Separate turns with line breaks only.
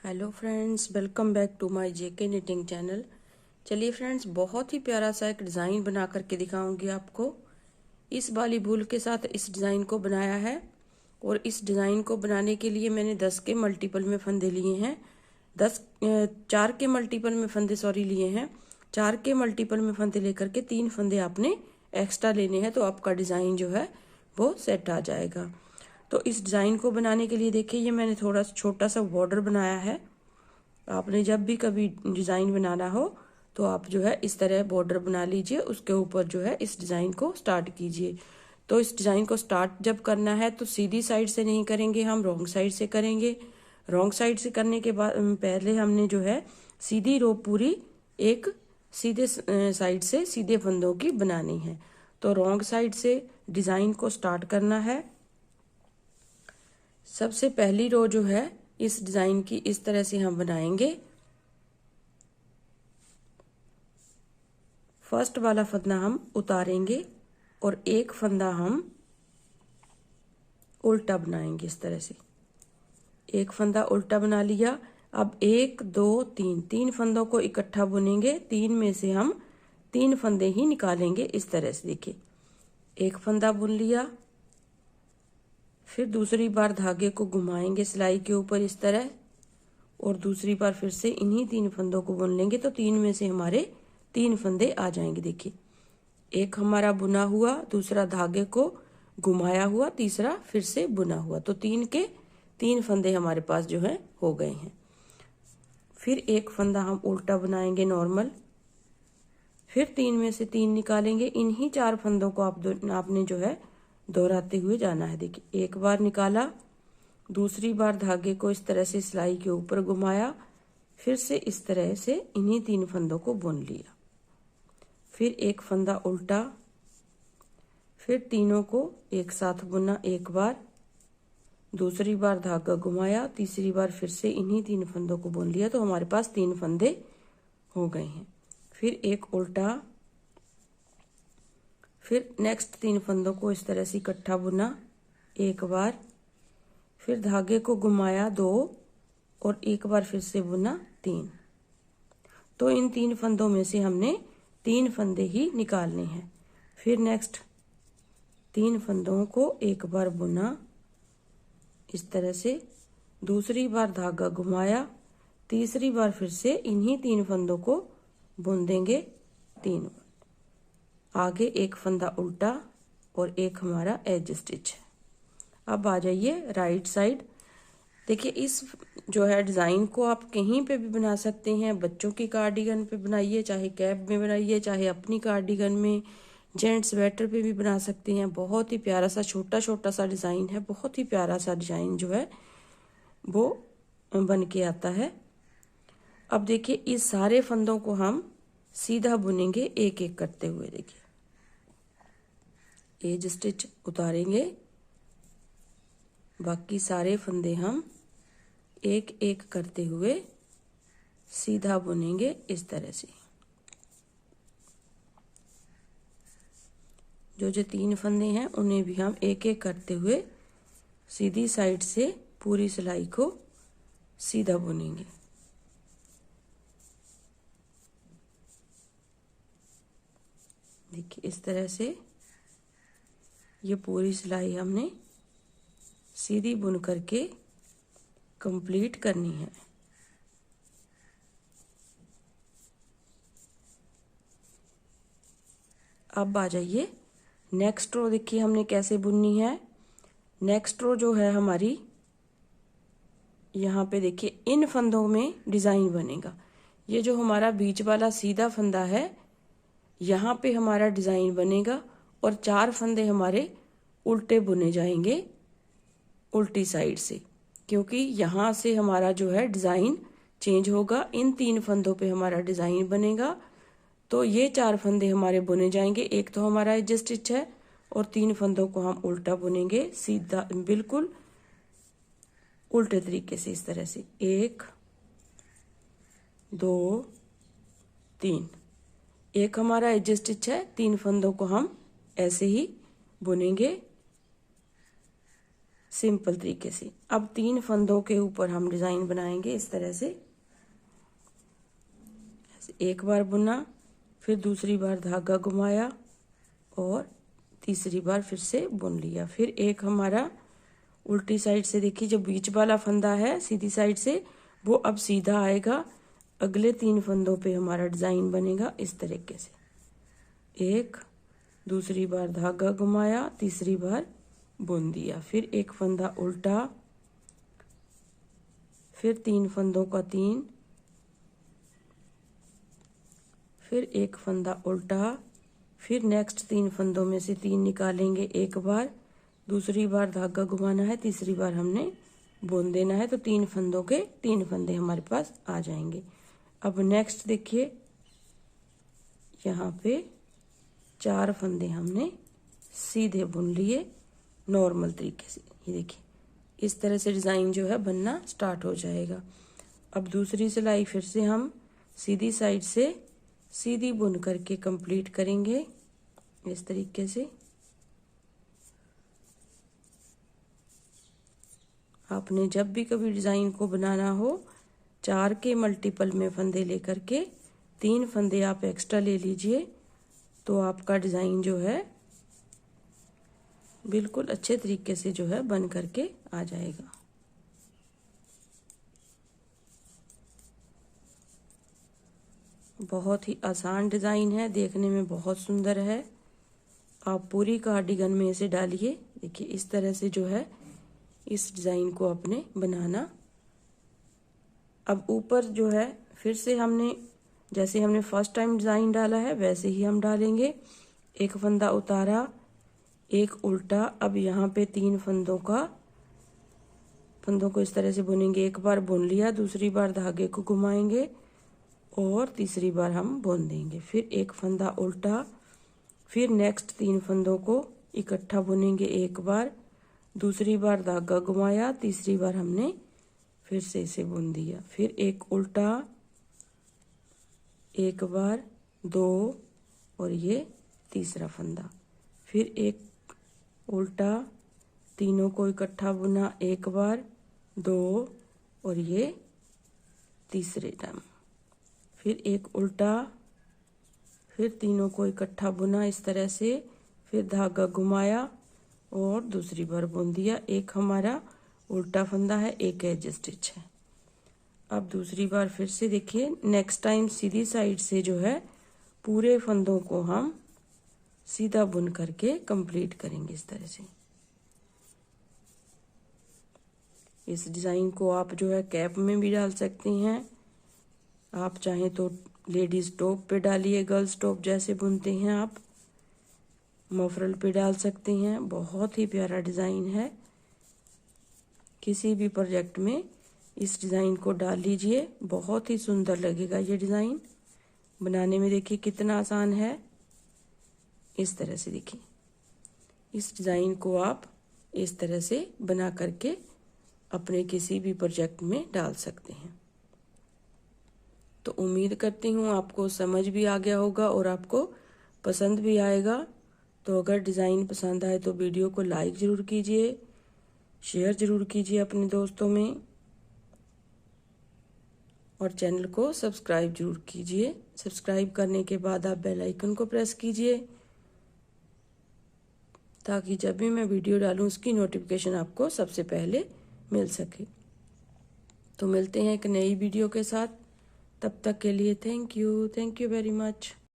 Hello friends, welcome back to my JK knitting channel. चलिए friends, बहुत ही प्यारा सा एक डिज़ाइन बना करके दिखाऊंगी आपको। इस वाली भूल के साथ इस डिज़ाइन को बनाया है और इस डिज़ाइन को बनाने के लिए मैंने 10 के मल्टीपल में फंदे लिए हैं। 4 के मल्टीपल में फंदे लिए हैं। 4 के मल्टीपल में फंदे लेकर के 3 फंदे आपने एक्स्ट्रा लेने हैं, तो आपका डिज़ाइन जो है वो सेट आ जाएगा। तो इस डिज़ाइन को बनाने के लिए देखिए, ये मैंने थोड़ा छोटा सा बॉर्डर बनाया है। आपने जब भी कभी डिज़ाइन बनाना हो तो आप जो है इस तरह बॉर्डर बना लीजिए, उसके ऊपर जो है इस डिज़ाइन को स्टार्ट कीजिए। तो इस डिज़ाइन को स्टार्ट जब करना है तो सीधी साइड से नहीं करेंगे, हम रॉन्ग साइड से करेंगे। रॉन्ग साइड से करने के बाद पहले हमने जो है सीधी रो पूरी एक सीधे साइड से सीधे फंदों की बनानी है। तो रॉन्ग साइड से डिज़ाइन को स्टार्ट करना है। सबसे पहली रो जो है इस डिज़ाइन की इस तरह से हम बनाएंगे। फर्स्ट वाला फंदा हम उतारेंगे और एक फंदा हम उल्टा बनाएंगे इस तरह से। एक फंदा उल्टा बना लिया। अब 1 2 3 तीन फंदों को इकट्ठा बुनेंगे। 3 में से हम 3 फंदे ही निकालेंगे इस तरह से। देखिए, एक फंदा बुन लिया, फिर दूसरी बार धागे को घुमाएंगे सिलाई के ऊपर इस तरह, और दूसरी बार फिर से इन्हीं 3 फंदों को बुन लेंगे। तो 3 में से हमारे 3 फंदे आ जाएंगे। देखिए, एक हमारा बुना हुआ, दूसरा धागे को घुमाया हुआ, तीसरा फिर से बुना हुआ। तो 3 के 3 फंदे हमारे पास जो है हो गए हैं। फिर एक फंदा हम उल्टा बनाएंगे नॉर्मल, फिर 3 में से 3 निकालेंगे। इन्हीं 4 फंदों को आपने जो है दोहराते हुए जाना है। देखिए, एक बार निकाला, दूसरी बार धागे को इस तरह से सिलाई के ऊपर घुमाया, फिर से इस तरह से इन्हीं 3 फंदों को बुन लिया। फिर एक फंदा उल्टा, फिर तीनों को एक साथ बुना एक बार, दूसरी बार धागा घुमाया, तीसरी बार फिर से इन्हीं 3 फंदों को बुन लिया। तो हमारे पास 3 फंदे हो गए हैं। फिर एक उल्टा, फिर नेक्स्ट 3 फंदों को इस तरह से इकट्ठा बुना एक बार, फिर धागे को घुमाया 2 और एक बार फिर से बुना 3। तो इन 3 फंदों में से हमने 3 फंदे ही निकालने हैं। फिर नेक्स्ट 3 फंदों को एक बार बुना इस तरह से, दूसरी बार धागा घुमाया, तीसरी बार फिर से इन्हीं 3 फंदों को बुन देंगे 3 बार। आगे एक फंदा उल्टा और एक हमारा एज स्टिच है। अब आ जाइए राइट साइड। देखिए, इस जो है डिज़ाइन को आप कहीं पे भी बना सकते हैं। बच्चों की कार्डिगन पे बनाइए, चाहे कैप में बनाइए, चाहे अपनी कार्डिगन में, जेंट्स स्वेटर पे भी बना सकते हैं। बहुत ही प्यारा सा छोटा छोटा सा डिज़ाइन है। बहुत ही प्यारा सा डिज़ाइन जो है वो बन के आता है। अब देखिए, इस सारे फंदों को हम सीधा बुनेंगे एक एक करते हुए। देखिए, एज स्टिच उतारेंगे, बाकी सारे फंदे हम एक एक करते हुए सीधा बुनेंगे इस तरह से। जो 3 फंदे हैं उन्हें भी हम एक एक करते हुए सीधी साइड से पूरी सिलाई को सीधा बुनेंगे। देखिए, इस तरह से ये पूरी सिलाई हमने सीधी बुन करके कंप्लीट करनी है। अब आ जाइए नेक्स्ट रो। देखिए, हमने कैसे बुननी है। नेक्स्ट रो जो है हमारी, यहाँ पे देखिए इन फंदों में डिज़ाइन बनेगा। ये जो हमारा बीच वाला सीधा फंदा है, यहाँ पे हमारा डिज़ाइन बनेगा और 4 फंदे हमारे उल्टे बुने जाएंगे उल्टी साइड से, क्योंकि यहाँ से हमारा जो है डिज़ाइन चेंज होगा। इन 3 फंदों पे हमारा डिज़ाइन बनेगा। तो ये 4 फंदे हमारे बुने जाएंगे। एक तो हमारा एज स्टिच है और 3 फंदों को हम उल्टा बुनेंगे सीधा, बिल्कुल उल्टे तरीके से इस तरह से। 1 2 3। एक हमारा एज स्टिच है, 3 फंदों को हम ऐसे ही बुनेंगे सिंपल तरीके से। अब 3 फंदों के ऊपर हम डिजाइन बनाएंगे इस तरह से। एक बार बुना, फिर दूसरी बार धागा घुमाया और तीसरी बार फिर से बुन लिया। फिर एक हमारा उल्टी साइड से, देखिए जो बीच वाला फंदा है सीधी साइड से, वो अब सीधा आएगा। अगले 3 फंदों पे हमारा डिजाइन बनेगा इस तरीके से। एक, दूसरी बार धागा घुमाया, तीसरी बार बुन दिया। फिर एक फंदा उल्टा, फिर 3 फंदों का 3, फिर एक फंदा उल्टा, फिर नेक्स्ट 3 फंदों में से 3 निकालेंगे एक बार, दूसरी बार धागा घुमाना है, तीसरी बार हमने बुन देना है। तो 3 फंदों के 3 फंदे हमारे पास आ जाएंगे। अब नेक्स्ट देखिए, यहाँ पे 4 फंदे हमने सीधे बुन लिए नॉर्मल तरीके से। ये देखिए इस तरह से डिज़ाइन जो है बनना स्टार्ट हो जाएगा। अब दूसरी सिलाई फिर से हम सीधी साइड से सीधी बुन करके कंप्लीट करेंगे इस तरीके से। आपने जब भी कभी डिज़ाइन को बनाना हो, 4 के मल्टीपल में फंदे लेकर के 3 फंदे आप एक्स्ट्रा ले लीजिए, तो आपका डिज़ाइन जो है बिल्कुल अच्छे तरीके से जो है बन करके आ जाएगा। बहुत ही आसान डिज़ाइन है, देखने में बहुत सुंदर है। आप पूरी कार्डिगन में इसे डालिए। देखिए इस तरह से जो है इस डिज़ाइन को आपने बनाना। अब ऊपर जो है फिर से हमने, जैसे हमने फर्स्ट टाइम डिज़ाइन डाला है वैसे ही हम डालेंगे। एक फंदा उतारा, एक उल्टा। अब यहाँ पे 3 फंदों को इस तरह से बुनेंगे। एक बार बुन लिया, दूसरी बार धागे को घुमाएंगे और तीसरी बार हम बुन देंगे। फिर एक फंदा उल्टा, फिर नेक्स्ट 3 फंदों को इकट्ठा बुनेंगे एक बार, दूसरी बार धागा घुमाया, तीसरी बार हमने फिर से इसे बुन दिया। फिर एक उल्टा, एक बार, 2 और ये तीसरा फंदा। फिर एक उल्टा, तीनों को इकट्ठा बुना एक बार, 2 और ये तीसरे टाइम। फिर एक उल्टा, फिर तीनों को इकट्ठा बुना इस तरह से, फिर धागा घुमाया और दूसरी बार बुन दिया। एक हमारा उल्टा फंदा है, एक एज स्टिच है। अब दूसरी बार फिर से देखिए, नेक्स्ट टाइम सीधी साइड से जो है पूरे फंदों को हम सीधा बुन करके कंप्लीट करेंगे इस तरह से। इस डिज़ाइन को आप जो है कैप में भी डाल सकती हैं। आप चाहें तो लेडीज टॉप पे डालिए, गर्ल्स टॉप जैसे बुनते हैं आप, मफरल पे डाल सकते हैं। बहुत ही प्यारा डिज़ाइन है। किसी भी प्रोजेक्ट में इस डिज़ाइन को डाल लीजिए, बहुत ही सुंदर लगेगा ये डिज़ाइन बनाने में। देखिए कितना आसान है। इस तरह से देखिए इस डिज़ाइन को आप इस तरह से बना करके अपने किसी भी प्रोजेक्ट में डाल सकते हैं। तो उम्मीद करती हूँ आपको समझ भी आ गया होगा और आपको पसंद भी आएगा। तो अगर डिज़ाइन पसंद आए तो वीडियो को लाइक ज़रूर कीजिए, शेयर ज़रूर कीजिए अपने दोस्तों में, और चैनल को सब्सक्राइब ज़रूर कीजिए। सब्सक्राइब करने के बाद आप बेल आइकन को प्रेस कीजिए ताकि जब भी मैं वीडियो डालूं उसकी नोटिफिकेशन आपको सबसे पहले मिल सके। तो मिलते हैं एक नई वीडियो के साथ। तब तक के लिए थैंक यू वेरी मच।